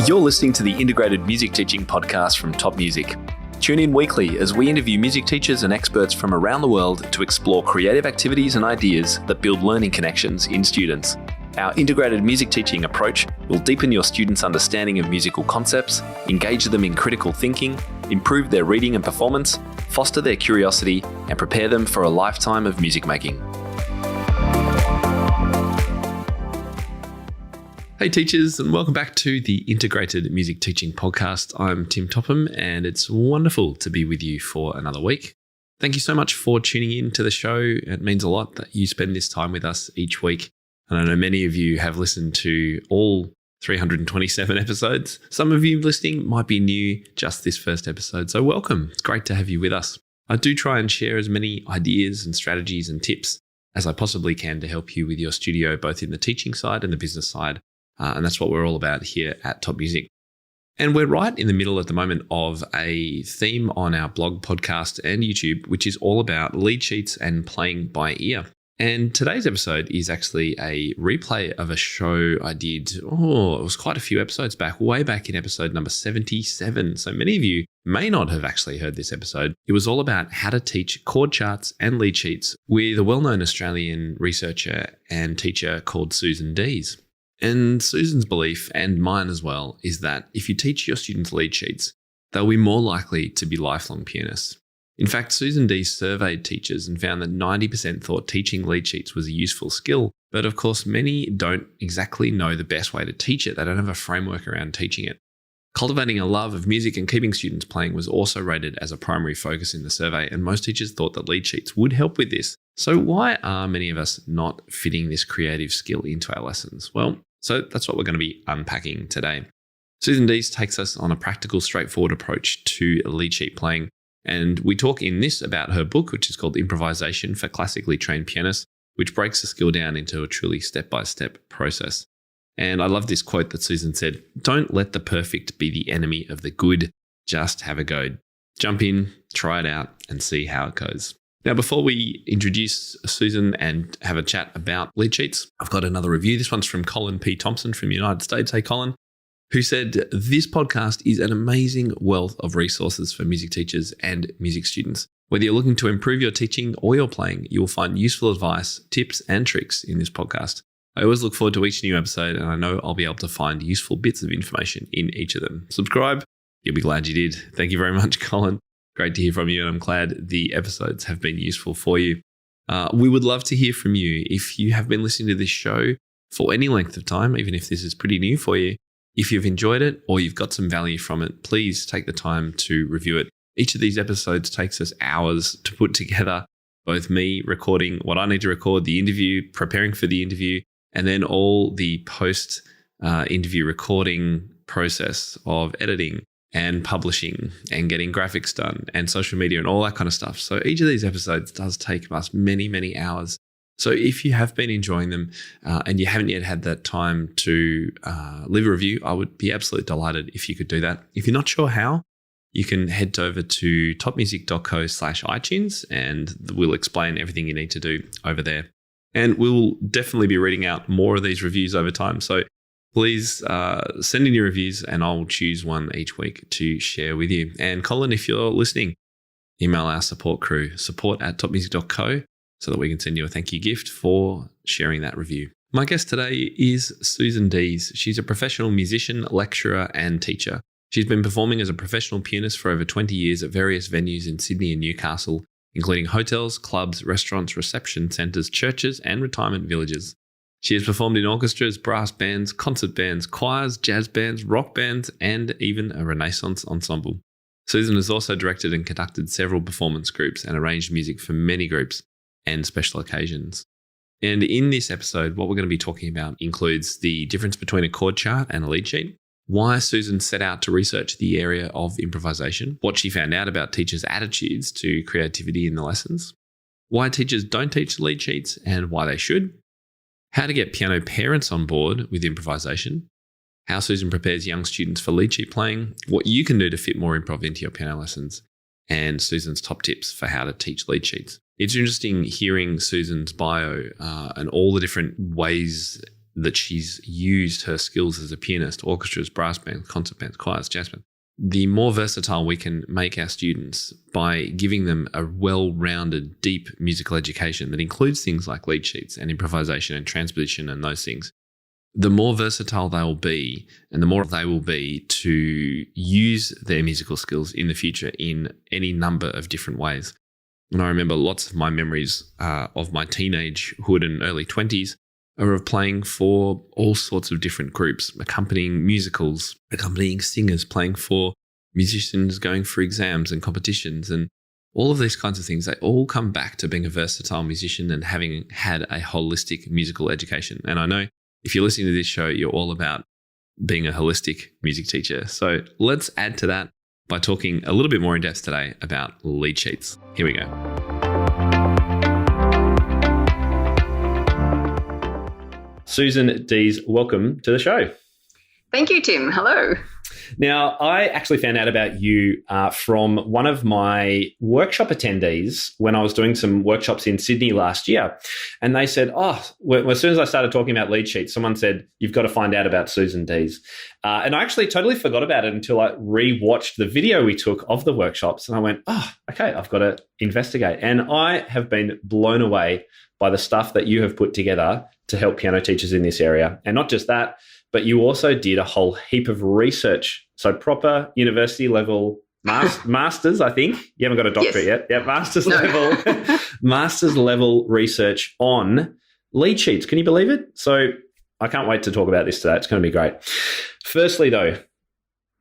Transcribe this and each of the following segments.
You're listening to the Integrated Music Teaching Podcast from Top Music. Tune in weekly as we interview music teachers and experts from around the world to explore creative activities and ideas that build learning connections in students. Our integrated music teaching approach will deepen your students' understanding of musical concepts, engage them in critical thinking, improve their reading and performance, foster their curiosity, and prepare them for a lifetime of music making. Hey teachers, and welcome back to the Integrated Music Teaching Podcast. I'm Tim Topham, and it's wonderful to be with you for another week. Thank you so much for tuning in to the show. It means a lot that you spend this time with us each week. And I know many of you have listened to all 327 episodes. Some of you listening might be new just this first episode, so welcome. It's great to have you with us. I do try and share as many ideas and strategies and tips as I possibly can to help you with your studio, both in the teaching side and the business side. And that's what we're all about here at Top Music. And we're right in the middle at the moment of a theme on our blog, podcast, and YouTube, which is all about lead sheets and playing by ear. And today's episode is actually a replay of a show I did, it was quite a few episodes back, way back in episode number 77. So many of you may not have actually heard this episode. It was all about how to teach chord charts and lead sheets with a well-known Australian researcher and teacher called Susan Deas. And Susan's belief, and mine as well, is that if you teach your students lead sheets, they'll be more likely to be lifelong pianists. In fact, Susan Deas surveyed teachers and found that 90% thought teaching lead sheets was a useful skill, but of course many don't exactly know the best way to teach it. They don't have a framework around teaching it. Cultivating a love of music and keeping students playing was also rated as a primary focus in the survey, and most teachers thought that lead sheets would help with this. So why are many of us not fitting this creative skill into our lessons? Well, so that's what we're going to be unpacking today. Susan Deas takes us on a practical, straightforward approach to lead sheet playing. And we talk in this about her book, which is called Improvisation for Classically Trained Pianists, which breaks the skill down into a truly step-by-step process. And I love this quote that Susan said, "Don't let the perfect be the enemy of the good, just have a go. Jump in, try it out, and see how it goes." Now, before we introduce Susan and have a chat about lead sheets, I've got another review. This one's from Colin P. Thompson from the United States. Hey, Colin, who said, "This podcast is an amazing wealth of resources for music teachers and music students. Whether you're looking to improve your teaching or your playing, you will find useful advice, tips, and tricks in this podcast. I always look forward to each new episode, and I know I'll be able to find useful bits of information in each of them. Subscribe. You'll be glad you did." Thank you very much, Colin. Great to hear from you, and I'm glad the episodes have been useful for you. We would love to hear from you. If you have been listening to this show for any length of time, even if this is pretty new for you, if you've enjoyed it or you've got some value from it, please take the time to review it. Each of these episodes takes us hours to put together, both me recording what I need to record, the interview, preparing for the interview, and then all the post-interview recording process of editing and publishing and getting graphics done and social media and all that kind of stuff. So each of these episodes does take us many, many hours. So if you have been enjoying them and you haven't yet had that time to leave a review, I would be absolutely delighted if you could do that. If you're not sure how, you can head over to topmusic.co/iTunes and we'll explain everything you need to do over there. And we'll definitely be reading out more of these reviews over time. So please send in your reviews and I'll choose one each week to share with you. And Colin, if you're listening, email our support crew, support@topmusic.co, so that we can send you a thank you gift for sharing that review. My guest today is Susan Deas. She's a professional musician, lecturer, and teacher. She's been performing as a professional pianist for over 20 years at various venues in Sydney and Newcastle, including hotels, clubs, restaurants, reception centres, churches, and retirement villages. She has performed in orchestras, brass bands, concert bands, choirs, jazz bands, rock bands, and even a Renaissance ensemble. Susan has also directed and conducted several performance groups and arranged music for many groups and special occasions. And in this episode, what we're going to be talking about includes the difference between a chord chart and a lead sheet, why Susan set out to research the area of improvisation, what she found out about teachers' attitudes to creativity in the lessons, why teachers don't teach lead sheets and why they should, how to get piano parents on board with improvisation, how Susan prepares young students for lead sheet playing, what you can do to fit more improv into your piano lessons, and Susan's top tips for how to teach lead sheets. It's interesting hearing Susan's bio and all the different ways that she's used her skills as a pianist, orchestras, brass bands, concert bands, choirs, jazz bands, the more versatile we can make our students by giving them a well-rounded, deep musical education that includes things like lead sheets and improvisation and transposition and those things, the more versatile they will be and the more they will be to use their musical skills in the future in any number of different ways. And I remember lots of my memories of my teenagehood and early 20s are of playing for all sorts of different groups, accompanying musicals, accompanying singers, playing for musicians going for exams and competitions, and all of these kinds of things. They all come back to being a versatile musician and having had a holistic musical education. And I know if you're listening to this show, you're all about being a holistic music teacher. So let's add to that by talking a little bit more in depth today about lead sheets. Here we go. Susan Deas, welcome to the show. Thank you, Tim. Hello. Now, I actually found out about you from one of my workshop attendees when I was doing some workshops in Sydney last year. And they said, as soon as I started talking about lead sheets, someone said, you've got to find out about Susan Deas. And I actually totally forgot about it until I re-watched the video we took of the workshops. And I went, okay, I've got to investigate. And I have been blown away by the stuff that you have put together to help piano teachers in this area. And not just that, but you also did a whole heap of research. So proper university level masters, I think. You haven't got a doctorate yet. Yeah, master's level research on lead sheets. Can you believe it? So I can't wait to talk about this today. It's going to be great. Firstly, though,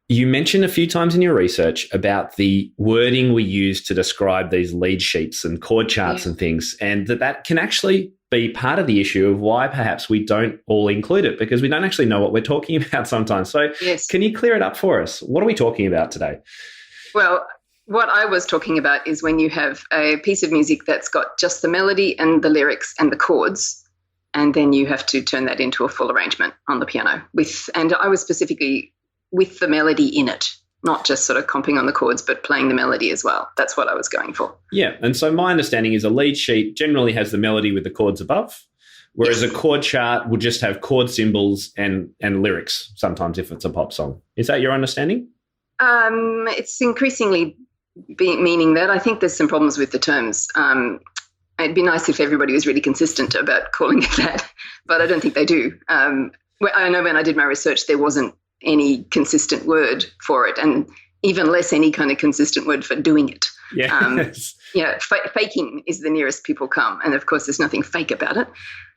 you mentioned a few times in your research about the wording we use to describe these lead sheets and chord charts and things, and that can actually be part of the issue of why perhaps we don't all include it, because we don't actually know what we're talking about sometimes. So Can you clear it up for us? What are we talking about today? Well, what I was talking about is when you have a piece of music that's got just the melody and the lyrics and the chords, and then you have to turn that into a full arrangement on the piano and I was specifically with the melody in it, not just sort of comping on the chords, but playing the melody as well. That's what I was going for. Yeah. And so my understanding is a lead sheet generally has the melody with the chords above, whereas a chord chart will just have chord symbols and lyrics sometimes if it's a pop song. Is that your understanding? It's increasingly meaning that. I think there's some problems with the terms. It'd be nice if everybody was really consistent about calling it that, but I don't think they do. I know when I did my research, there wasn't any consistent word for it, and even less any kind of consistent word for doing it. Faking is the nearest people come, and of course there's nothing fake about it.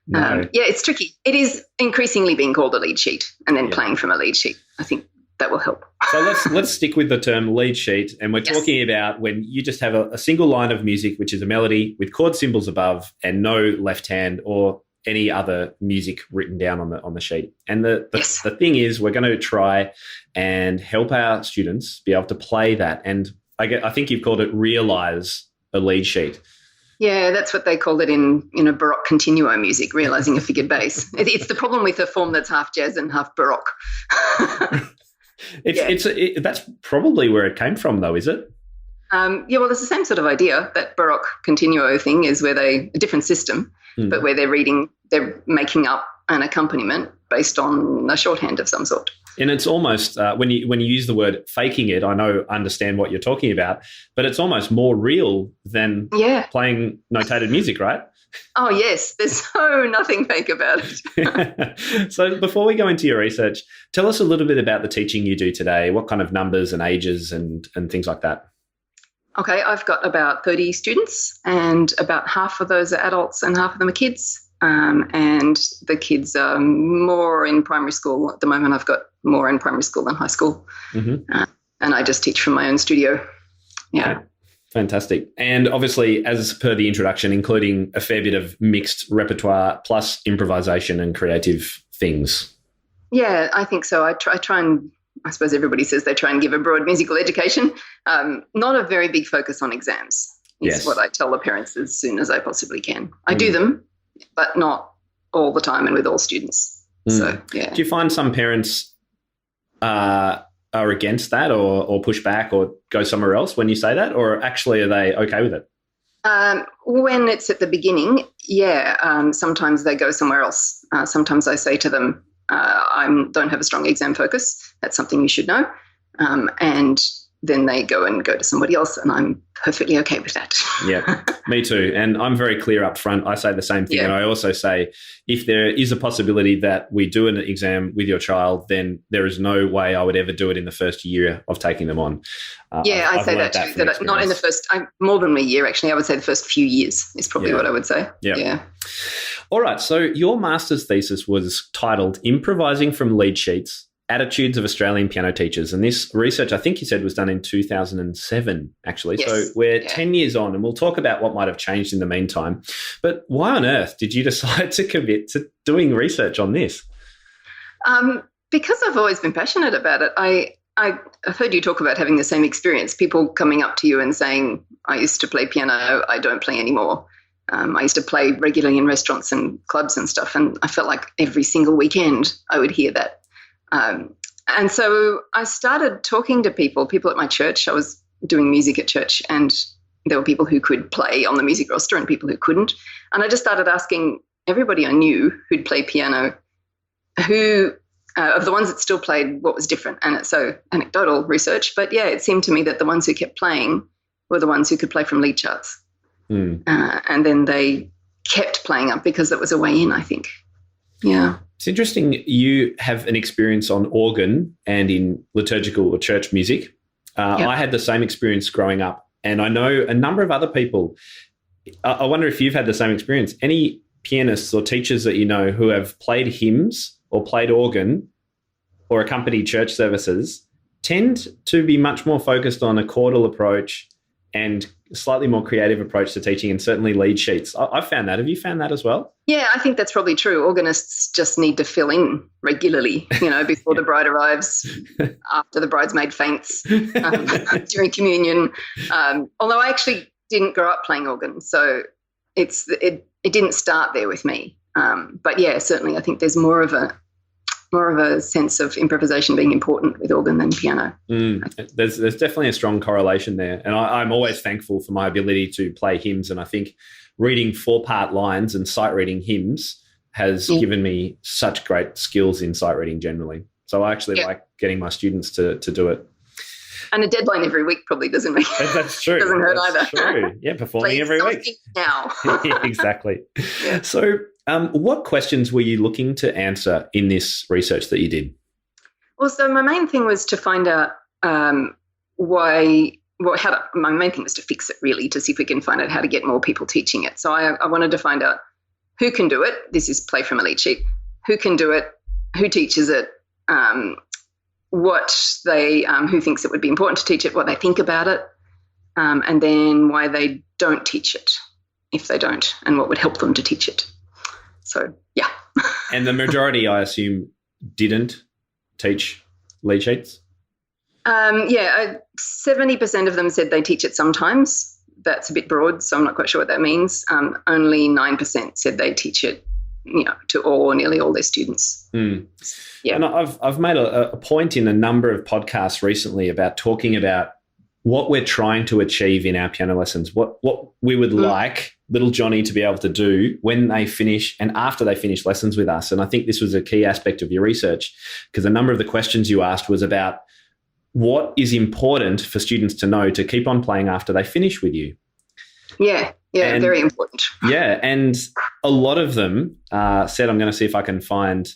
No. It's tricky. It is increasingly being called a lead sheet and then playing from a lead sheet. I think that will help. So let's stick with the term lead sheet, and we're talking about when you just have a single line of music, which is a melody with chord symbols above and no left hand or any other music written down on the sheet. And the thing is, we're going to try and help our students be able to play that. And I think you've called it realize a lead sheet. Yeah, that's what they call it in Baroque continuo music, realizing a figured bass. It's the problem with a form that's half jazz and half Baroque. That's probably where it came from, though, is it? Well, it's the same sort of idea. That Baroque continuo thing is where a different system, but where they're making up an accompaniment based on a shorthand of some sort. And it's almost when you use the word faking it, I understand what you're talking about, but it's almost more real than playing notated music, right? Oh, yes. There's nothing fake about it. So before we go into your research, tell us a little bit about the teaching you do today. What kind of numbers and ages and things like that? Okay, I've got about 30 students, and about half of those are adults and half of them are kids. And the kids are more in primary school. At the moment, I've got more in primary school than high school. Mm-hmm. And I just teach from my own studio. Yeah. Okay. Fantastic. And obviously, as per the introduction, including a fair bit of mixed repertoire plus improvisation and creative things. Yeah, I think so. I try and, I suppose everybody says they try and give a broad musical education. Not a very big focus on exams is what I tell the parents as soon as I possibly can. I do them, but not all the time and with all students. So, yeah. Do you find some parents are against that or push back or go somewhere else when you say that, or actually are they okay with it? When it's at the beginning, sometimes they go somewhere else. Sometimes I say to them, I don't have a strong exam focus. That's something you should know. And then they go to somebody else, and I'm perfectly okay with that. Yeah, me too. And I'm very clear up front. I say the same thing. Yeah. And I also say, if there is a possibility that we do an exam with your child, then there is no way I would ever do it in the first year of taking them on. I say that too. That not in the first, more than a year, actually. I would say the first few years is probably what I would say. Yeah. All right. So your master's thesis was titled Improvising from Lead Sheets, Attitudes of Australian Piano Teachers. And this research, I think you said, was done in 2007, actually. Yes. So we're 10 years on, and we'll talk about what might have changed in the meantime. But why on earth did you decide to commit to doing research on this? Because I've always been passionate about it. I've heard you talk about having the same experience, people coming up to you and saying, I used to play piano, I don't play anymore. I used to play regularly in restaurants and clubs and stuff, and I felt like every single weekend I would hear that. And so I started talking to people at my church. I was doing music at church, and there were people who could play on the music roster and people who couldn't. And I just started asking everybody I knew who'd play piano, who of the ones that still played, what was different. And it's so anecdotal research, but it seemed to me that the ones who kept playing were the ones who could play from lead charts. And then they kept playing up because that was a way in, I think. Yeah. It's interesting you have an experience on organ and in liturgical or church music. I had the same experience growing up, and I know a number of other people. I wonder if you've had the same experience. Any pianists or teachers that you know who have played hymns or played organ or accompanied church services tend to be much more focused on a chordal approach and slightly more creative approach to teaching, and certainly lead sheets. I've found that. Have you found that as well? Yeah, I think that's probably true. Organists just need to fill in regularly, before the bride arrives, after the bridesmaid faints, during communion. Although I actually didn't grow up playing organ, so it didn't start there with me. But certainly I think there's more of a sense of improvisation being important with organ than piano. There's definitely a strong correlation there. And I'm always thankful for my ability to play hymns. And I think reading 4-part lines and sight reading hymns has given me such great skills in sight reading generally. So I actually like getting my students to do it. And a deadline every week probably doesn't make That's true. Doesn't hurt either. True. Yeah, performing every week. Now. Exactly. Yeah. So what questions were you looking to answer in this research that you did? Well, so my main thing was to find out my main thing was to fix it, really, to see if we can find out how to get more people teaching it. So I wanted to find out who can do it. This is play from a lead sheet. Who can do it? Who teaches it? Who thinks it would be important to teach it, what they think about it, and then why they don't teach it, if they don't, and what would help them to teach it. So, yeah. And the majority, I assume, didn't teach lead sheets? 70% of them said they teach it sometimes. That's a bit broad, so I'm not quite sure what that means. Only 9% said they teach it, to all or nearly all their students. Yeah. And I've made a point in a number of podcasts recently about talking about what we're trying to achieve in our piano lessons, what we would like little Johnny to be able to do when they finish and after they finish lessons with us. And I think this was a key aspect of your research, because a number of the questions you asked was about what is important for students to know to keep on playing after they finish with you. Yeah, very important. Yeah, and a lot of them said, I'm going to see if I can find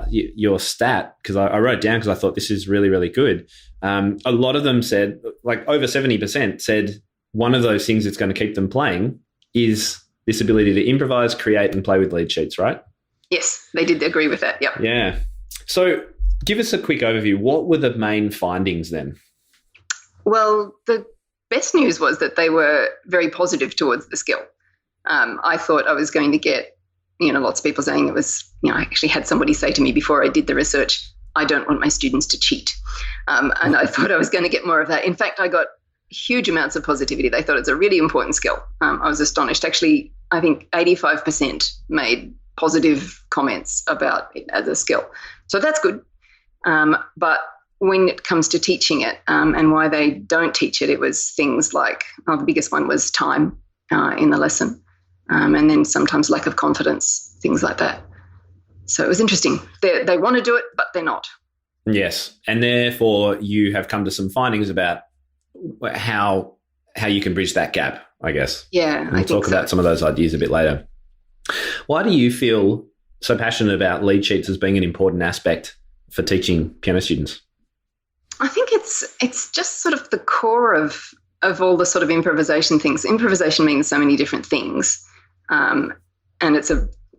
your stat, because I wrote it down because I thought this is really, really good. A lot of them said, like over 70% said one of those things that's going to keep them playing is this ability to improvise, create and play with lead sheets, right? Yes, they did agree with that, yep. Yeah. So give us a quick overview. What were the main findings then? Well, the best news was that they were very positive towards the skill. I thought I was going to get, lots of people saying it was, I actually had somebody say to me before I did the research, I don't want my students to cheat. And I thought I was going to get more of that. In fact, I got huge amounts of positivity. They thought it's a really important skill. I was astonished. Actually, I think 85% made positive comments about it as a skill. So that's good. But when it comes to teaching it and why they don't teach it, it was things like, the biggest one was time in the lesson, and then sometimes lack of confidence, things like that. So it was interesting. They want to do it, but they're not. Yes. And therefore you have come to some findings about how you can bridge that gap, I guess. Yeah, we'll talk about some of those ideas a bit later. Why do you feel so passionate about lead sheets as being an important aspect for teaching piano students? I think it's just sort of the core of all the sort of improvisation things. Improvisation means so many different things, and it's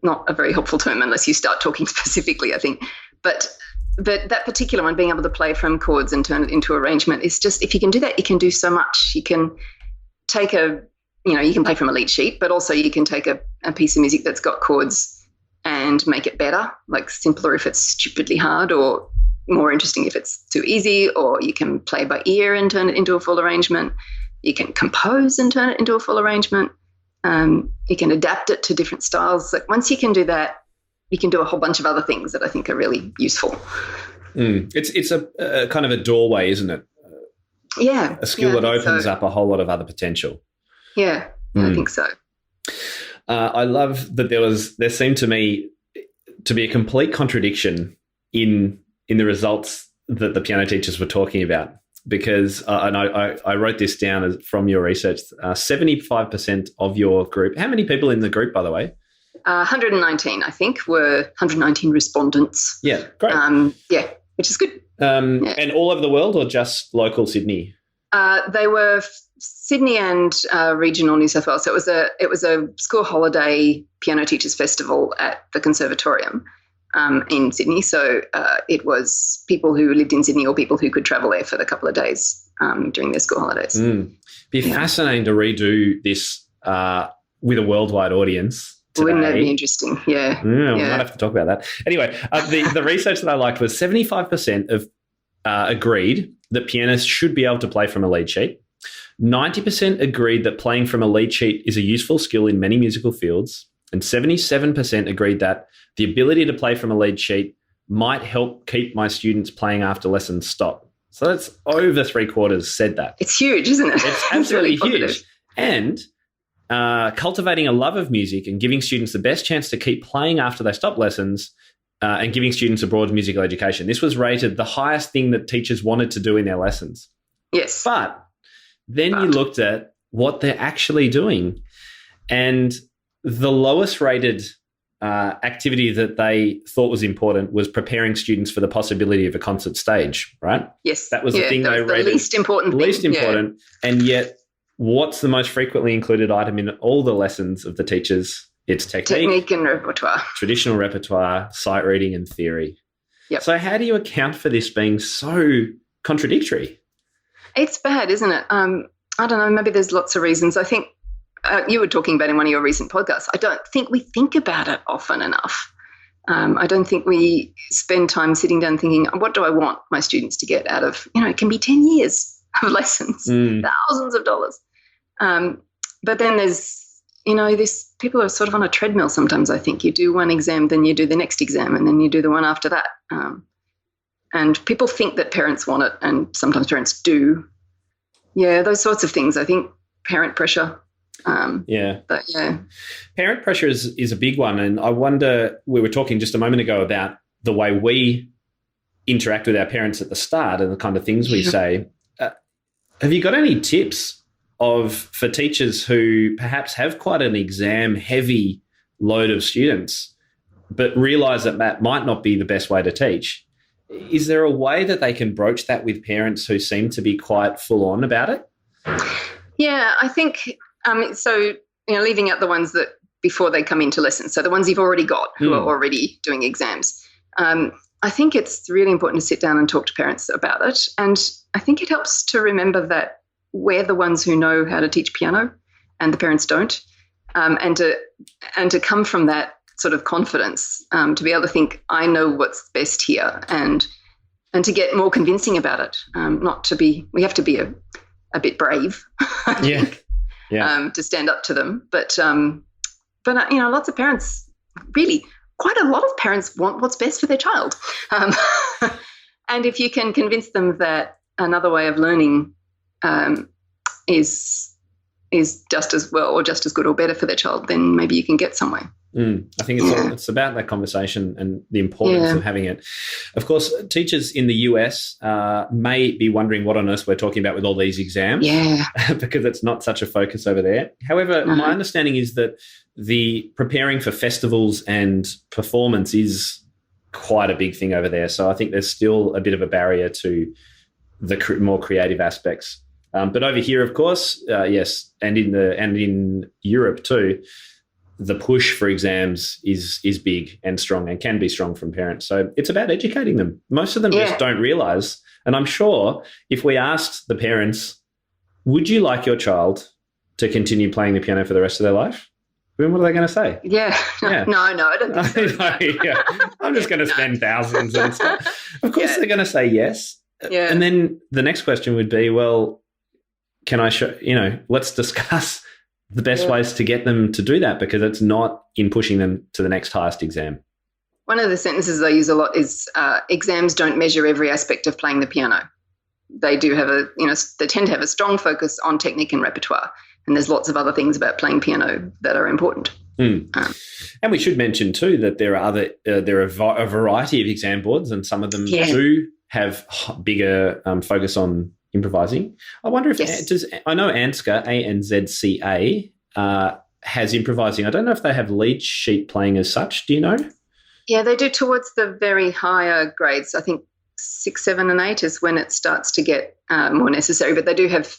not a very helpful term unless you start talking specifically, I think. But that particular one, being able to play from chords and turn it into arrangement, is just, if you can do that, you can do so much. You can take you can play from a lead sheet, but also you can take a piece of music that's got chords and make it better, like simpler if it's stupidly hard, or more interesting if it's too easy, or you can play by ear and turn it into a full arrangement. You can compose and turn it into a full arrangement. You can adapt it to different styles. Like once you can do that, you can do a whole bunch of other things that I think are really useful. It's a kind of a doorway, isn't it? Yeah. A skill that opens up a whole lot of other potential. Yeah, I think so. I love that there seemed to me to be a complete contradiction in the results that the piano teachers were talking about, because and I wrote this down from your research. 75% of your group. How many people in the group, by the way? 119, I think, were 119 respondents. Yeah, great. Which is good. And all over the world, or just local Sydney? They were Sydney and regional New South Wales. So it was a school holiday piano teachers festival at the Conservatorium in Sydney. So it was people who lived in Sydney or people who could travel there for the couple of days during their school holidays. Be fascinating to redo this with a worldwide audience today. Wouldn't that be interesting? Yeah. We might have to talk about that. Anyway, the research that I liked was 75% of agreed that pianists should be able to play from a lead sheet. 90% agreed that playing from a lead sheet is a useful skill in many musical fields. And 77% agreed that the ability to play from a lead sheet might help keep my students playing after lessons stop. So that's over 3/4 said that. It's huge, isn't it? It's absolutely huge. And cultivating a love of music and giving students the best chance to keep playing after they stop lessons and giving students a broad musical education. This was rated the highest thing that teachers wanted to do in their lessons. Yes. But then you looked at what they're actually doing, and the lowest rated activity that they thought was important was preparing students for the possibility of a concert stage, right? Yes. That was the thing they rated. The least important thing. Least important. Yeah. And yet what's the most frequently included item in all the lessons of the teachers? It's technique and repertoire. Traditional repertoire, sight reading and theory. Yep. So how do you account for this being so contradictory? It's bad, isn't it? I don't know. Maybe there's lots of reasons. I think you were talking about in one of your recent podcasts. I don't think we think about it often enough. I don't think we spend time sitting down thinking, what do I want my students to get out of, it can be 10 years of lessons, thousands of dollars. But then there's, people are sort of on a treadmill sometimes, I think. You do one exam, then you do the next exam, and then you do the one after that. And people think that parents want it, and sometimes parents do. Yeah, those sorts of things. I think parent pressure. But yeah. Parent pressure is a big one. And I wonder, we were talking just a moment ago about the way we interact with our parents at the start and the kind of things we say. Have you got any tips for teachers who perhaps have quite an exam-heavy load of students but realise that might not be the best way to teach? Is there a way that they can broach that with parents who seem to be quite full-on about it? Yeah, I think leaving out the ones that before they come into lessons, so the ones you've already got who are already doing exams. I think it's really important to sit down and talk to parents about it. And I think it helps to remember that we're the ones who know how to teach piano and the parents don't. And to come from that sort of confidence, to be able to think, I know what's best here, and to get more convincing about it. We have to be a bit brave, I think, to stand up to them. But lots of parents, really, quite a lot of parents want what's best for their child. And if you can convince them that another way of learning is just as well or just as good or better for their child, then maybe you can get somewhere. I think it's about that conversation and the importance of having it. Of course, teachers in the US may be wondering what on earth we're talking about with all these exams because it's not such a focus over there. However, my understanding is that the preparing for festivals and performance is quite a big thing over there. So I think there's still a bit of a barrier to the more creative aspects. But over here, of course, yes, and in Europe too, the push for exams is big and strong and can be strong from parents. So it's about educating them. Most of them just don't realise. And I'm sure if we asked the parents, would you like your child to continue playing the piano for the rest of their life? What are they going to say? Yeah. No, I don't think so. I'm just going to spend thousands and stuff. Of course, they're going to say yes. Yeah. And then the next question would be, well, can I show, let's discuss the best ways to get them to do that, because it's not in pushing them to the next highest exam. One of the sentences I use a lot is exams don't measure every aspect of playing the piano. They do have they tend to have a strong focus on technique and repertoire. And there's lots of other things about playing piano that are important. And we should mention too that there are a variety of exam boards, and some of them do have bigger focus on improvising. I wonder if I know ANZCA, ANZCA, has improvising. I don't know if they have lead sheet playing as such. Do you know? Yeah, they do towards the very higher grades. I think 6, 7, and 8 is when it starts to get more necessary. But they do have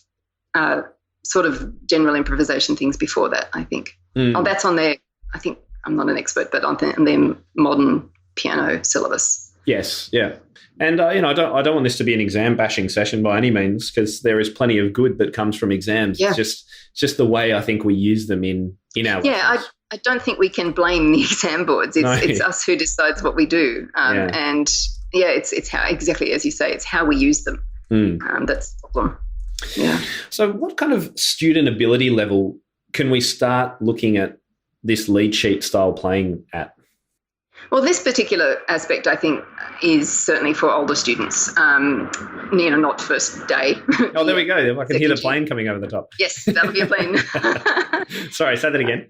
sort of general improvisation things before that, I think. Oh, that's on their, I think, I'm not an expert, but on their modern piano syllabus. Yes, yeah. And, I don't want this to be an exam bashing session by any means, because there is plenty of good that comes from exams. Yeah. It's just the way I think we use them in our lessons. I don't think we can blame the exam boards. It's us who decides what we do. And, it's how, exactly as you say, it's how we use them. That's the problem. Yeah. So what kind of student ability level can we start looking at this lead sheet style playing at? Well, this particular aspect, I think, is certainly for older students, not first day. Oh, there we go. I can hear the plane coming over the top. Yes, that'll be a plane. Sorry, say that again.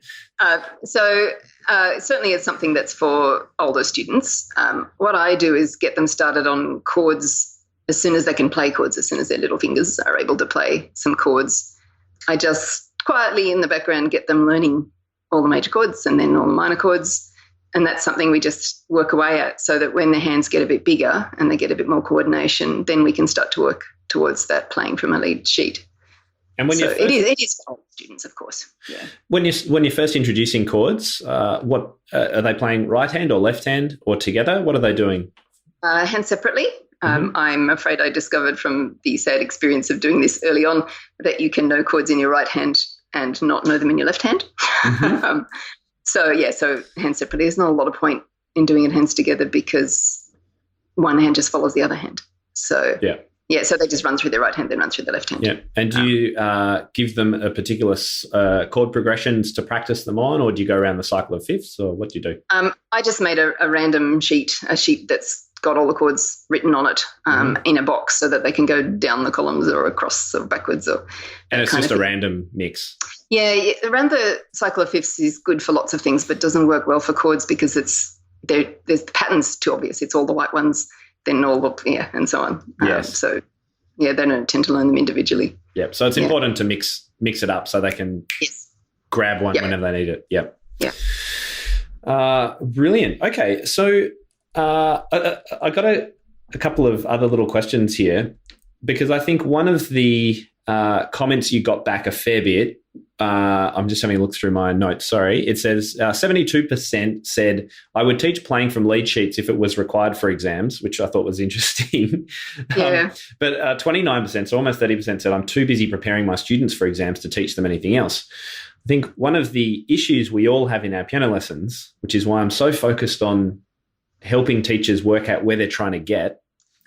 Certainly it's something that's for older students. What I do is get them started on chords as soon as they can play chords, as soon as their little fingers are able to play some chords. I just quietly in the background get them learning all the major chords and then all the minor chords. And that's something we just work away at, so that when their hands get a bit bigger and they get a bit more coordination, then we can start to work towards that playing from a lead sheet. And it is for older students, of course. Yeah. When you're first introducing chords, what are they playing, right hand or left hand or together? What are they doing? Hands separately. I'm afraid I discovered from the sad experience of doing this early on that you can know chords in your right hand and not know them in your left hand. So hands separately. There's not a lot of point in doing it hands together because one hand just follows the other hand. So so they just run through their right hand, then run through the left hand. Yeah. And do you give them a particular chord progressions to practice them on, or do you go around the cycle of fifths, or what do you do? I just made a random sheet, that's got all the chords written on it in a box, so that they can go down the columns or across or backwards. And it's just a random mix. Yeah, around the cycle of fifths is good for lots of things, but doesn't work well for chords because there's the patterns too obvious. It's all the white ones, then all the and so on. Yes. They don't tend to learn them individually. Yep. So it's important to mix it up so they can grab one whenever they need it. Yep. Yeah. Brilliant. Okay, so I got a couple of other little questions here, because I think one of the comments you got back a fair bit. I'm just having a look through my notes. Sorry. It says 72% said, I would teach playing from lead sheets if it was required for exams, which I thought was interesting. Yeah. But 29%, so almost 30% said, I'm too busy preparing my students for exams to teach them anything else. I think one of the issues we all have in our piano lessons, which is why I'm so focused on helping teachers work out where they're trying to get,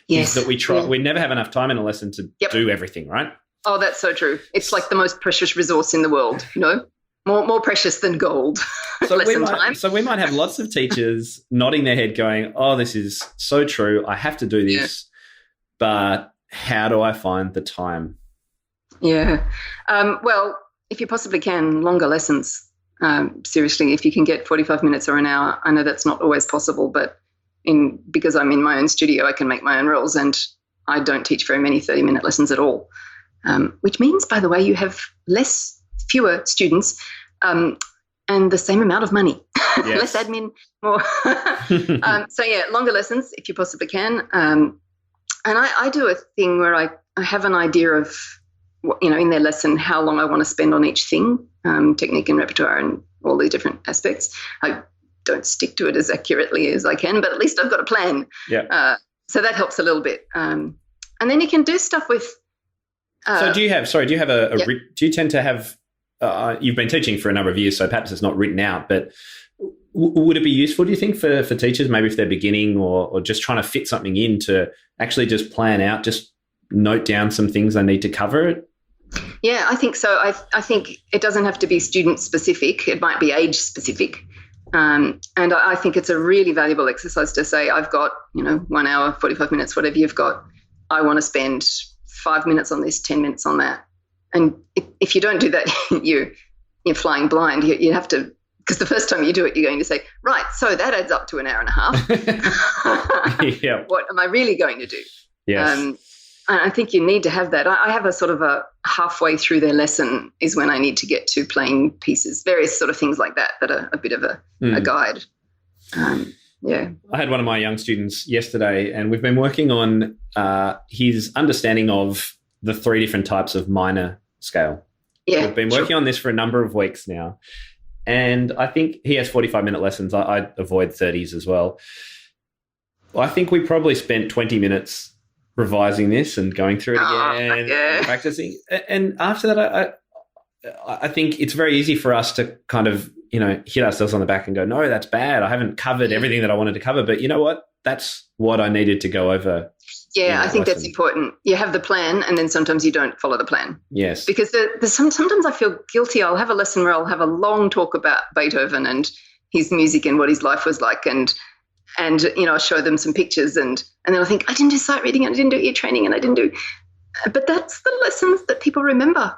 is that we never have enough time in a lesson to do everything, right? Oh, that's so true. It's like the most precious resource in the world, more precious than gold. Time. So we might have lots of teachers nodding their head going, oh, this is so true. I have to do this. but how do I find the time? Yeah. Well, if you possibly can, longer lessons. Seriously, if you can get 45 minutes or an hour, I know that's not always possible, but because I'm in my own studio, I can make my own rules, and I don't teach very many 30-minute lessons at all, which means, by the way, you have fewer students and the same amount of money. Yes. Less admin, more. So, yeah, longer lessons if you possibly can. And I do a thing where I have an idea of, in their lesson, how long I want to spend on each thing, technique and repertoire and all the different aspects. I don't stick to it as accurately as I can, but at least I've got a plan. Yeah. So that helps a little bit. And then you can do stuff with. So do you tend to have, you've been teaching for a number of years, so perhaps it's not written out, but would it be useful, do you think, for teachers, maybe if they're beginning or just trying to fit something in, to actually just plan out, just note down some things they need to cover? Yeah, I think so. I think it doesn't have to be student specific. It might be age specific. And I think it's a really valuable exercise to say, I've got, 1 hour, 45 minutes, whatever you've got. I want to spend 5 minutes on this, 10 minutes on that. And if you don't do that, you're flying blind. You have to, because the first time you do it, you're going to say, right, so that adds up to an hour and a half. Yeah. What am I really going to do? Yes. I think you need to have that. I have a sort of a halfway through their lesson is when I need to get to playing pieces, various sort of things like that are a bit of a guide. Yeah. I had one of my young students yesterday, and we've been working on his understanding of the 3 different types of minor scale. Yeah. We've been working on this for a number of weeks now, and I think he has 45-minute lessons. I avoid 30s as well. I think we probably spent 20 minutes revising this and going through it again and practicing. And after that, I think it's very easy for us to kind of, hit ourselves on the back and go, no, that's bad. I haven't covered everything that I wanted to cover. But you know what? That's what I needed to go over. Yeah, I think that's important. You have the plan, and then sometimes you don't follow the plan. Yes. Because sometimes I feel guilty. I'll have a lesson where I'll have a long talk about Beethoven and his music and what his life was like, and I'll show them some pictures, and then I think, I didn't do sight reading, and I didn't do ear training, and I didn't do. But that's the lessons that people remember.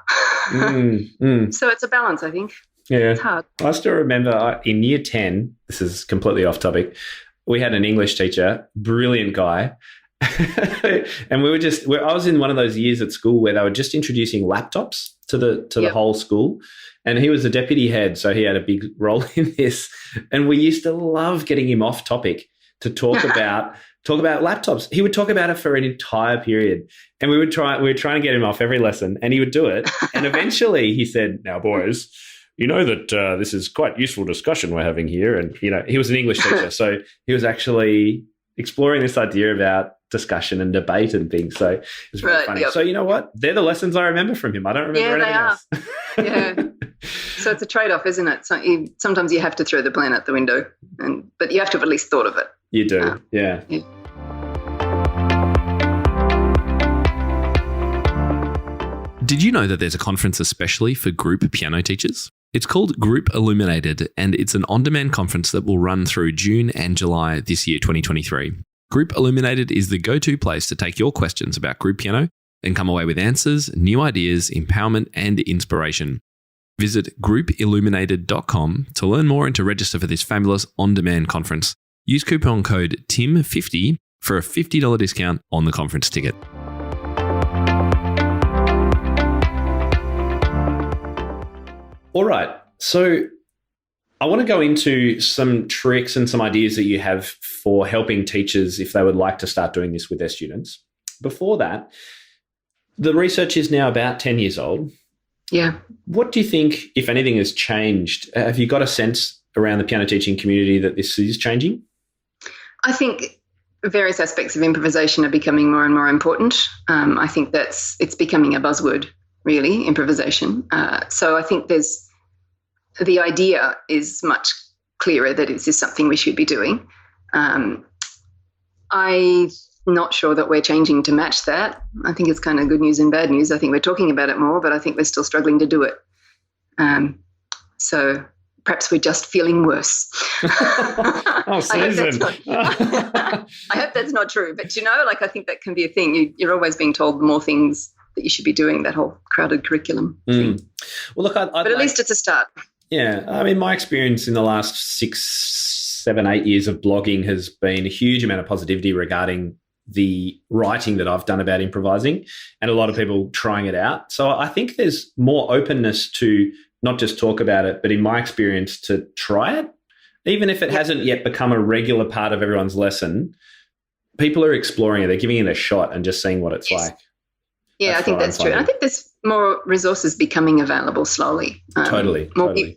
So it's a balance, I think. Yeah. It's hard. I still remember in year 10, this is completely off topic, we had an English teacher, brilliant guy. And I was in one of those years at school where they were just introducing laptops to the whole school. And he was the deputy head, so he had a big role in this. And we used to love getting him off topic to talk about laptops. He would talk about it for an entire period, and we were trying to get him off every lesson, and he would do it. And eventually he said, "Now, boys, you know that this is quite useful discussion we're having here." And he was an English teacher, so he was actually exploring this idea about discussion and debate and things. So it was really funny. Yep. So you know what? They're the lessons I remember from him. I don't remember anything else. Yeah. So it's a trade-off, isn't it? So sometimes you have to throw the plan out the window, but you have to have at least thought of it. You do, yeah. Did you know that there's a conference especially for group piano teachers? It's called Group Illuminated, and it's an on-demand conference that will run through June and July this year, 2023. Group Illuminated is the go-to place to take your questions about group piano and come away with answers, new ideas, empowerment, and inspiration. Visit groupilluminated.com to learn more and to register for this fabulous on-demand conference. Use coupon code TIM50 for a $50 discount on the conference ticket. All right. So I want to go into some tricks and some ideas that you have for helping teachers if they would like to start doing this with their students. Before that, the research is now about 10 years old. Yeah. What do you think, if anything, has changed? Have you got a sense around the piano teaching community that this is changing? I think various aspects of improvisation are becoming more and more important. I think it's becoming a buzzword, really, improvisation. So I think the idea is much clearer that this is something we should be doing. I'm not sure that we're changing to match that. I think it's kind of good news and bad news. I think we're talking about it more, but I think we're still struggling to do it. So perhaps we're just feeling worse. Oh, Susan. I hope that's not true. But, I think that can be a thing. You're always being told more things that you should be doing, that whole crowded curriculum thing. Well, look, but at least it's a start. Yeah. I mean, my experience in the last 6, 7, 8 years of blogging has been a huge amount of positivity regarding the writing that I've done about improvising, and a lot of people trying it out. So I think there's more openness to not just talk about it, but in my experience, to try it. Even if it hasn't yet become a regular part of everyone's lesson, people are exploring it. They're giving it a shot and just seeing what it's like. Yeah, I think that's true. And I think there's more resources becoming available slowly. Totally.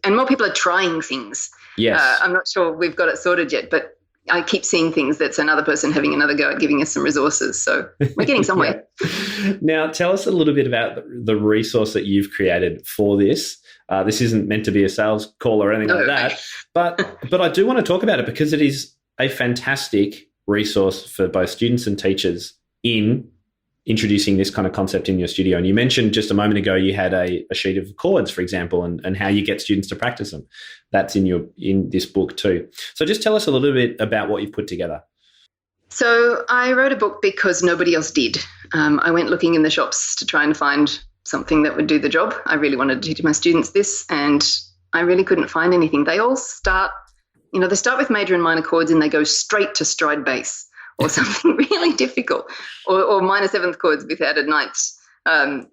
And more people are trying things. Yes. I'm not sure we've got it sorted yet, but I keep seeing things that's another person having another go at giving us some resources. So we're getting somewhere. Yeah. Now, tell us a little bit about the resource that you've created for this. This isn't meant to be a sales call or anything like that, but I do want to talk about it because it is a fantastic resource for both students and teachers in introducing this kind of concept in your studio. And you mentioned just a moment ago you had a sheet of chords, for example, and how you get students to practice them. That's in this book too. So just tell us a little bit about what you've put together. So I wrote a book because nobody else did. I went looking in the shops to try and find something that would do the job. I really wanted to teach my students this, and I really couldn't find anything. They all start with major and minor chords and they go straight to stride bass or something really difficult, or minor seventh chords with added ninths. And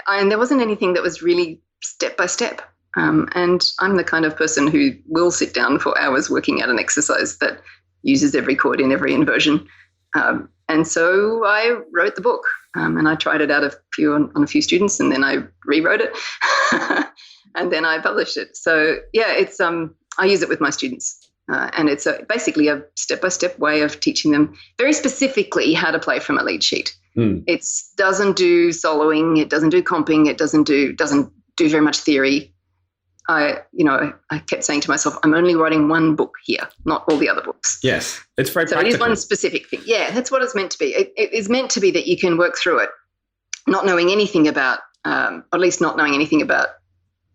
there wasn't anything that was really step by step. And I'm the kind of person who will sit down for hours working out an exercise that uses every chord in every inversion. And so I wrote the book, and I tried it out on a few students, and then I rewrote it, and then I published it. So yeah, it's I use it with my students, and it's basically a step-by-step way of teaching them very specifically how to play from a lead sheet. It doesn't do soloing, it doesn't do comping, it doesn't do very much theory. I kept saying to myself, I'm only writing one book here, not all the other books. Yes, it's very practical. So it is one specific thing. Yeah, that's what it's meant to be. It is meant to be that you can work through it, not knowing anything about, or at least not knowing anything about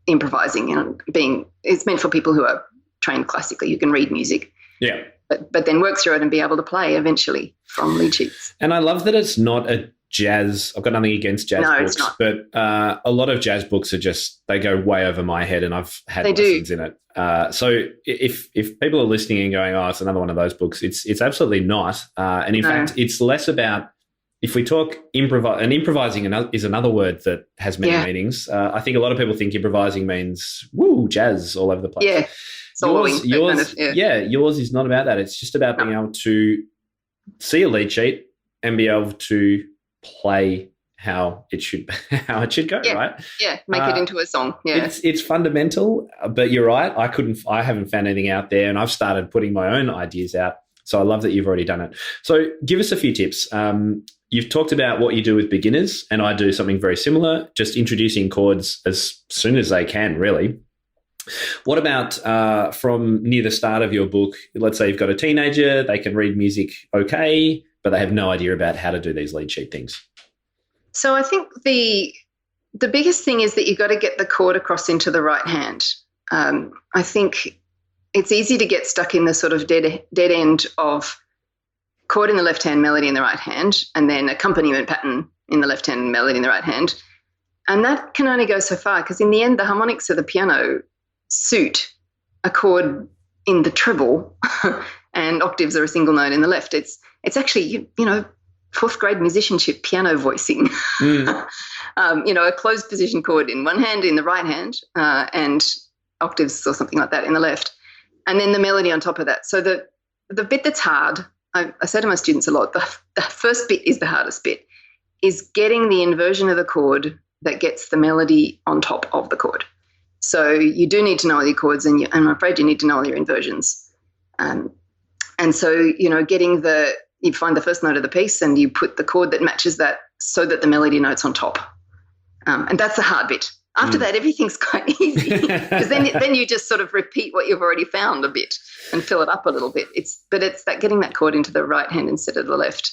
improvising. It's meant for people who are trained classically, who can read music. Yeah. But then work through it and be able to play eventually from lead sheets. And I love that it's not a jazz. I've got nothing against jazz books, it's not. But a lot of jazz books are they go way over my head, and I've had lessons in it. So if people are listening and going, oh, it's another one of those books, it's absolutely not. And in fact, it's less about, if we talk improvising is another word that has many meanings. I think a lot of people think improvising means jazz all over the place. Yeah. Yours is not about that. It's just about being able to see a lead sheet and be able to play how it should go, right? Yeah, make it into a song. Yeah, it's fundamental, but you're right. I haven't found anything out there, and I've started putting my own ideas out. So I love that you've already done it. So give us a few tips. You've talked about what you do with beginners, and I do something very similar, just introducing chords as soon as they can, really. What about from near the start of your book? Let's say you've got a teenager, they can read music okay, but they have no idea about how to do these lead sheet things. So I think the biggest thing is that you've got to get the chord across into the right hand. I think it's easy to get stuck in the sort of dead end of chord in the left hand, melody in the right hand, and then accompaniment pattern in the left hand, melody in the right hand. And that can only go so far, because in the end, the harmonics of the piano suit a chord in the treble and octaves are a single note in the left. It's actually, fourth grade musicianship piano voicing. A closed position chord in one hand, in the right hand, and octaves or something like that in the left. And then the melody on top of that. So the bit that's hard, I say to my students a lot, the first bit is the hardest bit, is getting the inversion of the chord that gets the melody on top of the chord. So you do need to know all your chords, and I'm afraid you need to know all your inversions. And so, you find the first note of the piece and you put the chord that matches that so that the melody note's on top. And that's the hard bit. After that, everything's quite easy, because then you just sort of repeat what you've already found a bit and fill it up a little bit. It's that getting that chord into the right hand instead of the left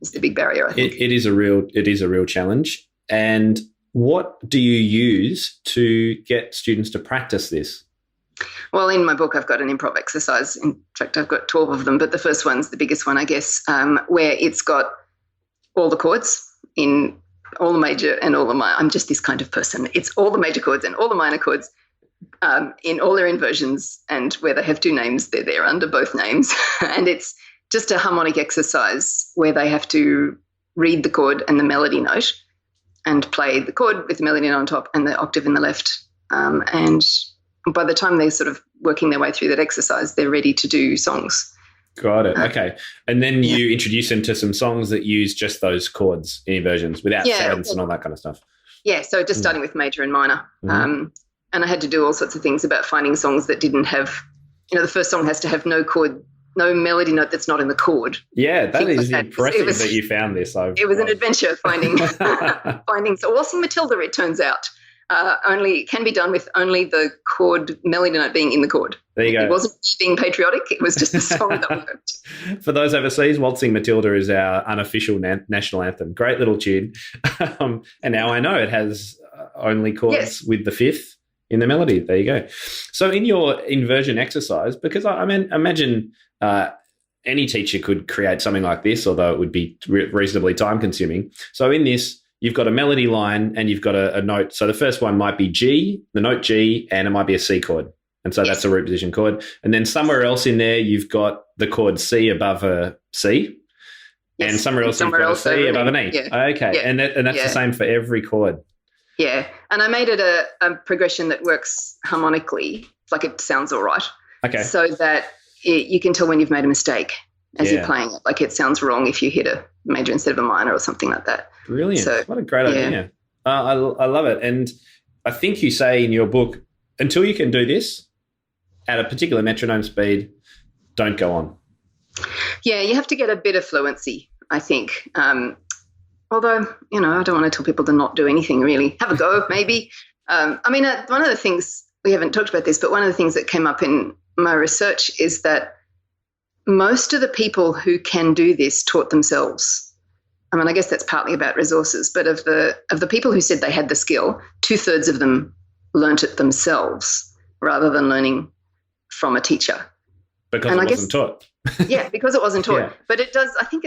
is the big barrier, I think. It is a real challenge. And what do you use to get students to practice this? Well, in my book, I've got an improv exercise. In fact, I've got 12 of them, but the first one's the biggest one, I guess, where it's got all the chords in all the major and all the minor. I'm just this kind of person. It's all the major chords and all the minor chords in all their inversions, and where they have two names, they're there under both names. And it's just a harmonic exercise where they have to read the chord and the melody note and play the chord with the melody note on top and the octave in the left. And by the time they're sort of working their way through that exercise, they're ready to do songs. Got it. Okay. And then you introduce them to some songs that use just those chords in inversions without sevenths and all that kind of stuff. Yeah. So just starting with major and minor. And I had to do all sorts of things about finding songs that didn't have, the first song has to have no chord, no melody note that's not in the chord. Yeah, that is impressive that you found this. It was an adventure finding So Waltzing Matilda, it turns out, only can be done with only the chord melody note being in the chord. There you go. It wasn't being patriotic. It was just a song that worked. For those overseas, Waltzing Matilda is our unofficial national anthem. Great little tune. And now I know it has only chords with the fifth in the melody. There you go. So in your inversion exercise, because I imagine any teacher could create something like this, although it would be reasonably time consuming. So in this, you've got a melody line and you've got a note. So the first one might be G, the note G, and it might be a C chord. And so that's a root position chord. And then somewhere else in there, you've got the chord C above a C. Yes. And somewhere else you've got a C above an E. Yeah. Okay. Yeah. And that's the same for every chord. Yeah. And I made it a progression that works harmonically, like it sounds all right. Okay. So that you can tell when you've made a mistake as you're playing it. Like it sounds wrong if you hit a major instead of a minor or something like that. Brilliant. So, what a great idea. I love it. And I think you say in your book, until you can do this at a particular metronome speed, don't go on. Yeah, you have to get a bit of fluency, I think. Although, I don't want to tell people to not do anything really. Have a go, maybe. One of the things, we haven't talked about this, but one of the things that came up in my research is that most of the people who can do this taught themselves. I guess that's partly about resources, but of the people who said they had the skill, 2/3 of them learnt it themselves rather than learning from a teacher. Because it wasn't taught. Yeah, because it wasn't taught. Yeah. But it does, I think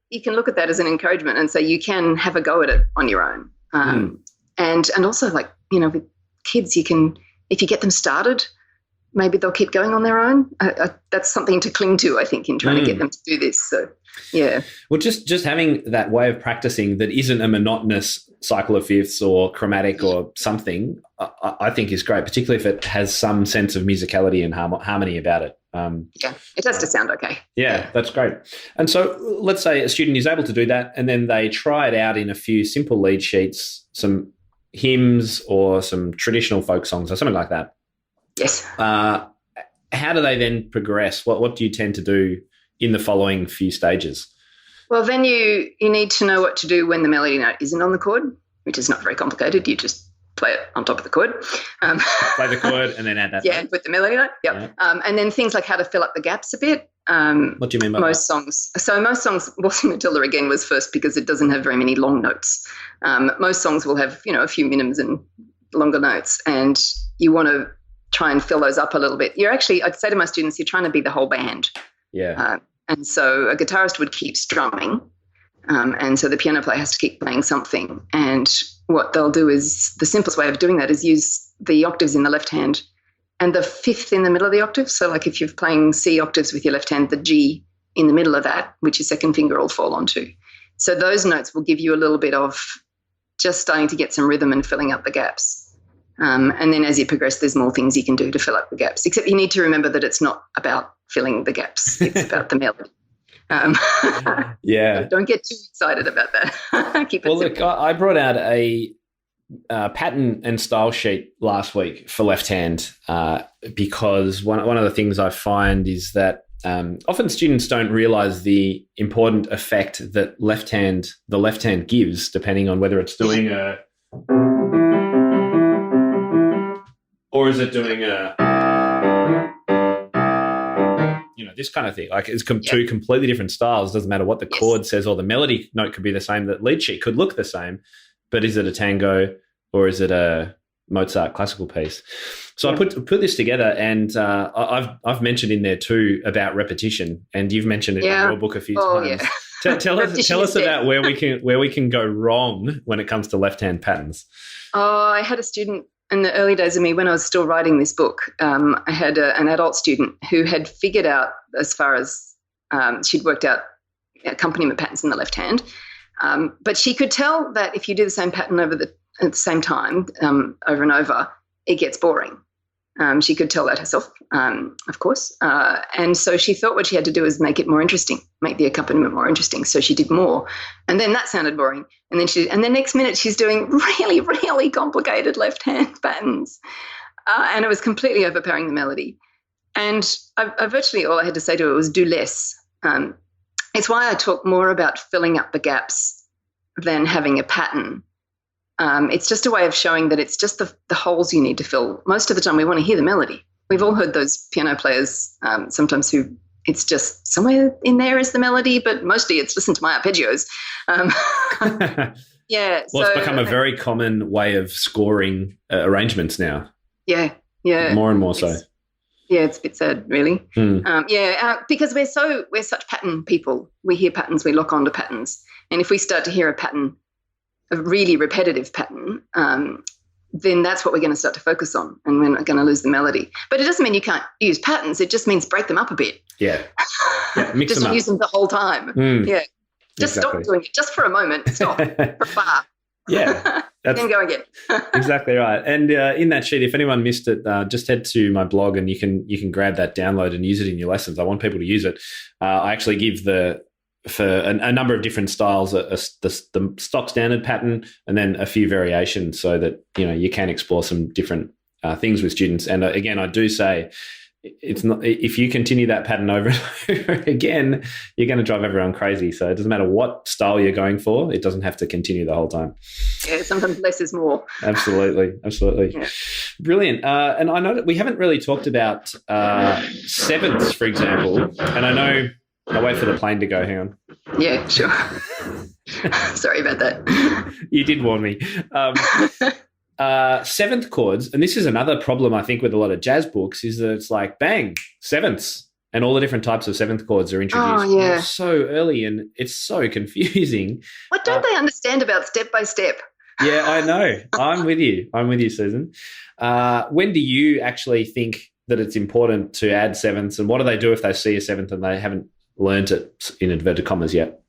you can look at that as an encouragement and say you can have a go at it on your own. And also with kids, you can, if you get them started, maybe they'll keep going on their own. That's something to cling to, I think, in trying to get them to do this. So, yeah. Well, just having that way of practicing that isn't a monotonous cycle of fifths or chromatic or something, I think is great, particularly if it has some sense of musicality and harmony about it. It has to sound okay. Yeah, that's great. And so let's say a student is able to do that and then they try it out in a few simple lead sheets, some hymns or some traditional folk songs or something like that. Yes. How do they then progress? What do you tend to do in the following few stages? Well, then you need to know what to do when the melody note isn't on the chord, which is not very complicated. You just play it on top of the chord. Play the chord and then add that. Yeah, with the melody note. Yep. Yeah. And then things like how to fill up the gaps a bit. What do you mean by most that? songs? So most songs, Waltzing Matilda again was first because it doesn't have very many long notes. Most songs will have, a few minims and longer notes, and you want to try and fill those up a little bit. I'd say to my students, you're trying to be the whole band. Yeah. And so a guitarist would keep strumming, and so the piano player has to keep playing something. And what they'll do is, the simplest way of doing that is use the octaves in the left hand and the fifth in the middle of the octave. So like if you're playing C octaves with your left hand, the G in the middle of that, which your second finger will fall onto. So those notes will give you a little bit of just starting to get some rhythm and filling up the gaps. And then as you progress, there's more things you can do to fill up the gaps, except you need to remember that it's not about filling the gaps. It's about the melody. Yeah. Don't get too excited about that. Keep it simple. Look, I brought out a pattern and style sheet last week for left hand because one of the things I find is that often students don't realise the important effect that the left hand gives, depending on whether it's doing a or is it doing this kind of thing. Like it's two completely different styles. Doesn't matter what the chord says or the melody note could be the same. The lead sheet could look the same, but is it a tango or is it a Mozart classical piece? So I put this together, and I've mentioned in there too about repetition, and you've mentioned it in your book a few times. Yeah. Tell us about where we can go wrong when it comes to left-hand patterns. Oh, I had a student in the early days of me when I was still writing this book. I had an adult student who had figured out, as far as she'd worked out accompaniment patterns in the left hand, but she could tell that if you do the same pattern at the same time over and over, it gets boring. She could tell that herself, of course. And so she thought what she had to do was make it more interesting, make the accompaniment more interesting. So she did more. And then that sounded boring. And then the next minute she's doing really, really complicated left-hand patterns. And it was completely overpowering the melody. And virtually all I had to say to her was do less. It's why I talk more about filling up the gaps than having a pattern. It's just a way of showing that it's just the holes you need to fill. Most of the time we want to hear the melody. We've all heard those piano players sometimes who it's just somewhere in there is the melody, but mostly it's listen to my arpeggios. Yeah. Well, it's become a very common way of scoring arrangements now. Yeah. More and more so. Yeah, it's a bit sad, really. Because we're such pattern people. We hear patterns, we lock onto patterns. And if we start to hear a pattern, a really repetitive pattern, then that's what we're going to start to focus on, and we're not going to lose the melody. But it doesn't mean you can't use patterns. It just means break them up a bit. Yeah, mix just them up. use them the whole time. Yeah, just stop doing it just for a moment. Stop for far. Yeah, then go again. Exactly right. And in that sheet, if anyone missed it, just head to my blog and you can grab that download and use it in your lessons. I want people to use it. I actually give for a number of different styles, the stock standard pattern, and then a few variations, so that you can explore some different things with students. And again, I do say it's not, if you continue that pattern over and over again, you're going to drive everyone crazy. So it doesn't matter what style you're going for; it doesn't have to continue the whole time. Yeah, sometimes less is more. Absolutely. Yeah. Brilliant. And I know that we haven't really talked about sevenths, for example. And I know. I'll wait for the plane to go. Hang on. Yeah, sure. Sorry about that. You did warn me. Seventh chords, and this is another problem I think with a lot of jazz books, is that it's like, bang, sevenths, and all the different types of seventh chords are introduced so early, and it's so confusing. What don't they understand about step by step? Yeah, I know. I'm with you, Susan. When do you actually think that it's important to add sevenths, and what do they do if they see a seventh and they haven't learned it in inverted commas yet?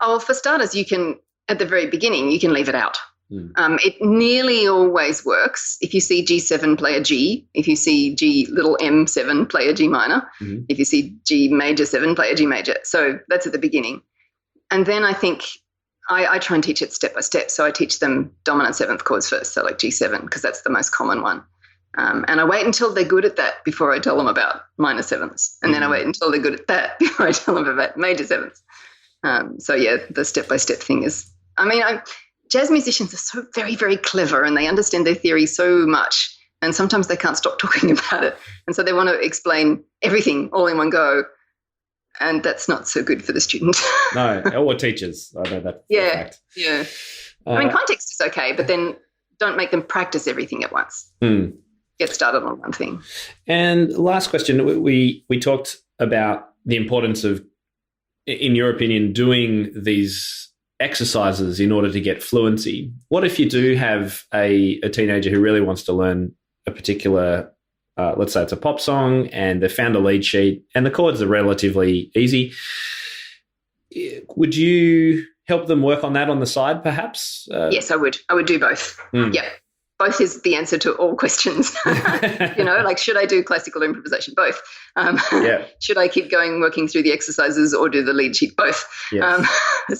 Oh, well, for starters, you can, at the very beginning, you can leave it out. It nearly always works. If you see G7, play a G. If you see G little M7, play a G minor. Mm-hmm. If you see G major 7, play a G major. So that's at the beginning. And then I think I try and teach it step by step. So I teach them dominant seventh chords first, so like G7, because that's the most common one. And I wait until they're good at that before I tell them about minor sevenths. And then I wait until they're good at that before I tell them about major sevenths. So, yeah, the step-by-step thing is, jazz musicians are so very, very clever, and they understand their theory so much. And sometimes they can't stop talking about it. And so they want to explain everything all in one go. And that's not so good for the student. No, or teachers. I know that. Yeah. Context is okay, but then don't make them practice everything at once. Get started on one thing. And last question, we talked about the importance of, in your opinion, doing these exercises in order to get fluency. What if you do have a teenager who really wants to learn a particular, let's say it's a pop song, and they've found a lead sheet and the chords are relatively easy? Would you help them work on that on the side, perhaps? Yes, I would. I would do both. Yeah. Both is the answer to all questions. Like, should I do classical improvisation? Both. Should I keep going, working through the exercises, or do the lead sheet? Both. Yes.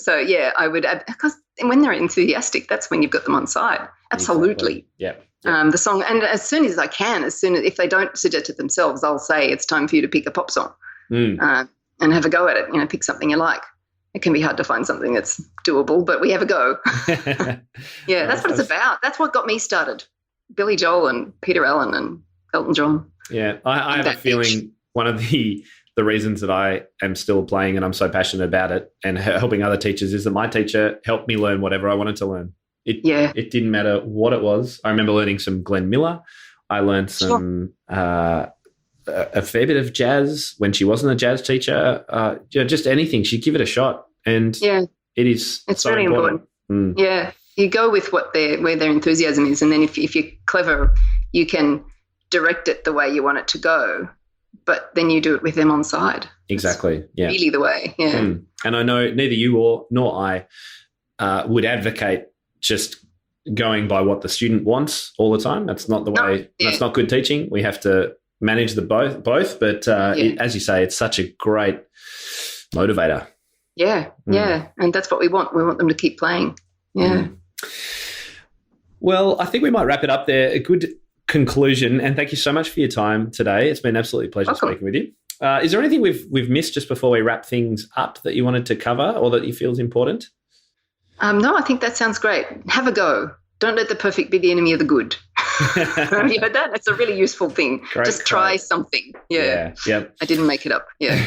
I would, because when they're enthusiastic, that's when you've got them on side. Absolutely. Exactly. Yeah. The song, and as soon as I can, if they don't suggest it themselves, I'll say it's time for you to pick a pop song and have a go at it. Pick something you like. It can be hard to find something that's doable, but we have a go. Yeah, that's what it's about. That's what got me started. Billy Joel and Peter Allen and Elton John. Yeah, I have a feeling one of the reasons that I am still playing and I'm so passionate about it and helping other teachers is that my teacher helped me learn whatever I wanted to learn. It didn't matter what it was. I remember learning some Glenn Miller. I learned some a fair bit of jazz when she wasn't a jazz teacher. Just anything. She'd give it a shot. And it's so really important. Yeah. You go with where their enthusiasm is, and then if you're clever, you can direct it the way you want it to go, but then you do it with them on side. Exactly. Yeah. Really the way. Yeah. And I know neither you nor I would advocate just going by what the student wants all the time. That's not the way. That's not good teaching. We have to manage the both. But as you say, it's such a great motivator. Yeah. Yeah. And that's what we want. We want them to keep playing. Yeah. Well, I think we might wrap it up there. A good conclusion, and thank you so much for your time today. It's been absolutely a pleasure speaking with you. Is there anything we've missed just before we wrap things up that you wanted to cover or that you feel is important? No, I think that sounds great. Have a go. Don't let the perfect be the enemy of the good. Have you heard that? It's a really useful thing. Just try something. Yeah. Yep. I didn't make it up. Yeah.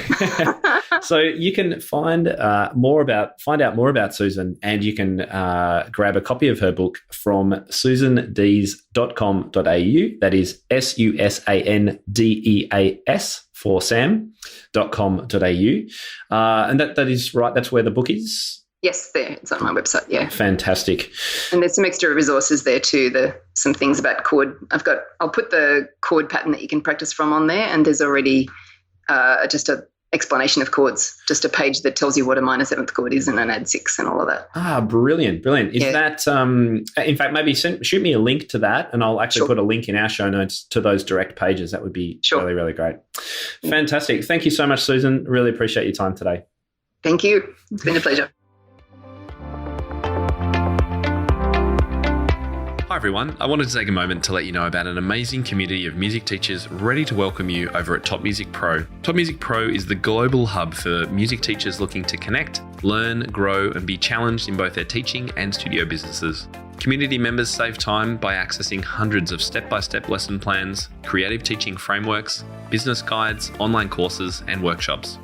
So you can find out more about Susan, and you can grab a copy of her book from susandeas.com.au. That is SUSANDEAS for Sam.com.au. And that is right. That's where the book is. Yes, there. It's on my website, yeah. Fantastic. And there's some extra resources there too, some things about chord. I'll put the chord pattern that you can practice from on there, and there's already just an explanation of chords, just a page that tells you what a minor seventh chord is and an add six and all of that. Brilliant. Is that, in fact, maybe shoot me a link to that, and I'll actually put a link in our show notes to those direct pages. That would be really, really great. Fantastic. Thank you so much, Susan. Really appreciate your time today. Thank you. It's been a pleasure. Hi everyone, I wanted to take a moment to let you know about an amazing community of music teachers ready to welcome you over at Top Music Pro. Top Music Pro is the global hub for music teachers looking to connect, learn, grow, and be challenged in both their teaching and studio businesses. Community members save time by accessing hundreds of step-by-step lesson plans, creative teaching frameworks, business guides, online courses, and workshops.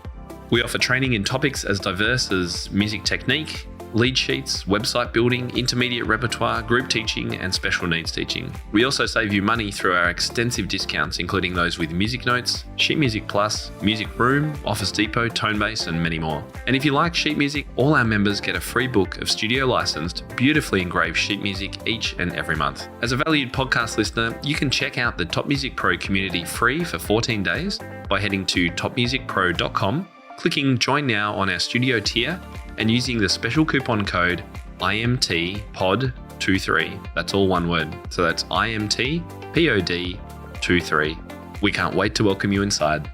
We offer training in topics as diverse as music technique, lead sheets, website building, intermediate repertoire, group teaching, and special needs teaching. We also save you money through our extensive discounts, including those with Music Notes, Sheet Music Plus, Music Room, Office Depot, Tonebase, and many more. And if you like sheet music, all our members get a free book of studio licensed, beautifully engraved sheet music each and every month. As a valued podcast listener, you can check out the Top Music Pro community free for 14 days by heading to topmusicpro.com, clicking Join Now on our studio tier, and using the special coupon code IMTPOD23. That's all one word. So that's IMTPOD23. We can't wait to welcome you inside.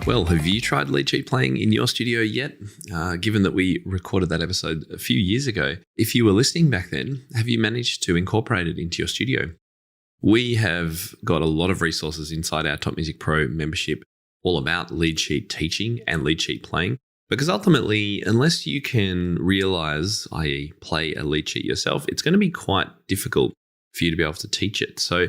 Well, have you tried lead sheet playing in your studio yet? Given that we recorded that episode a few years ago, if you were listening back then, have you managed to incorporate it into your studio? We have got a lot of resources inside our Top Music Pro membership all about lead sheet teaching and lead sheet playing. Because ultimately, unless you can realize, i.e. play a lead sheet yourself, it's going to be quite difficult for you to be able to teach it. So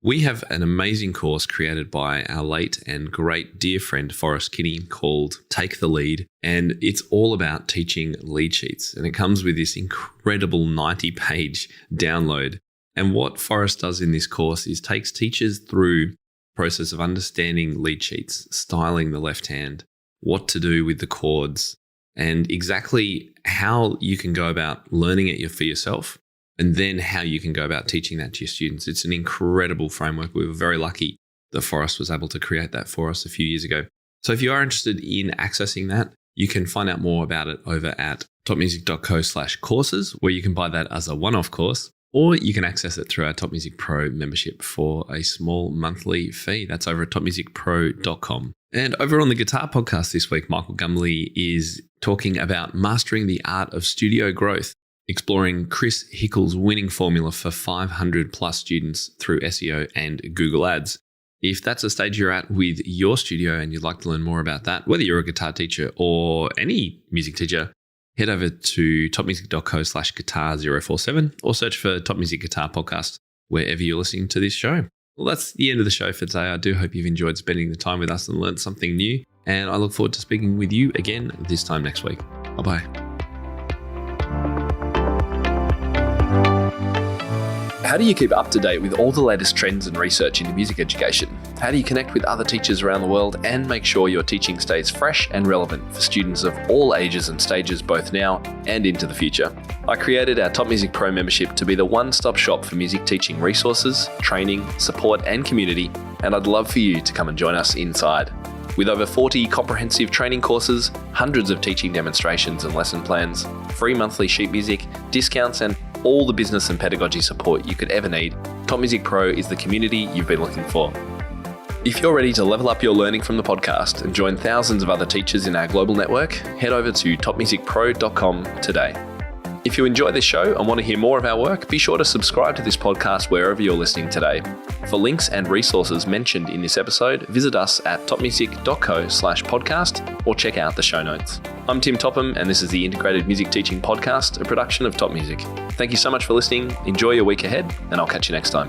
we have an amazing course created by our late and great dear friend Forrest Kinney called Take the Lead. And it's all about teaching lead sheets. And it comes with this incredible 90-page download. And what Forrest does in this course is takes teachers through the process of understanding lead sheets, styling the left hand, what to do with the chords, and exactly how you can go about learning it for yourself, and then how you can go about teaching that to your students. It's an incredible framework. We were very lucky that Forrest was able to create that for us a few years ago. So if you are interested in accessing that, you can find out more about it over at topmusic.co/courses, where you can buy that as a one-off course, or you can access it through our Top Music Pro membership for a small monthly fee. That's over at topmusicpro.com. And over on the Guitar Podcast this week, Michael Gumley is talking about mastering the art of studio growth, exploring Chris Hickle's winning formula for 500 plus students through SEO and Google Ads. If that's a stage you're at with your studio and you'd like to learn more about that, whether you're a guitar teacher or any music teacher, head over to topmusic.co/guitar047 or search for Top Music Guitar Podcast wherever you're listening to this show. Well, that's the end of the show for today. I do hope you've enjoyed spending the time with us and learned something new. And I look forward to speaking with you again this time next week. Bye-bye. How do you keep up to date with all the latest trends and research into music education? How do you connect with other teachers around the world and make sure your teaching stays fresh and relevant for students of all ages and stages, both now and into the future? I created our Top Music Pro membership to be the one-stop shop for music teaching resources, training, support and community, and I'd love for you to come and join us inside. With over 40 comprehensive training courses, hundreds of teaching demonstrations and lesson plans, free monthly sheet music, discounts and all the business and pedagogy support you could ever need, Top Music Pro is the community you've been looking for. If you're ready to level up your learning from the podcast and join thousands of other teachers in our global network, head over to topmusicpro.com today. If you enjoy this show and want to hear more of our work, be sure to subscribe to this podcast wherever you're listening today. For links and resources mentioned in this episode, visit us at topmusic.co/podcast or check out the show notes. I'm Tim Topham, and this is the Integrated Music Teaching Podcast, a production of Top Music. Thank you so much for listening. Enjoy your week ahead, and I'll catch you next time.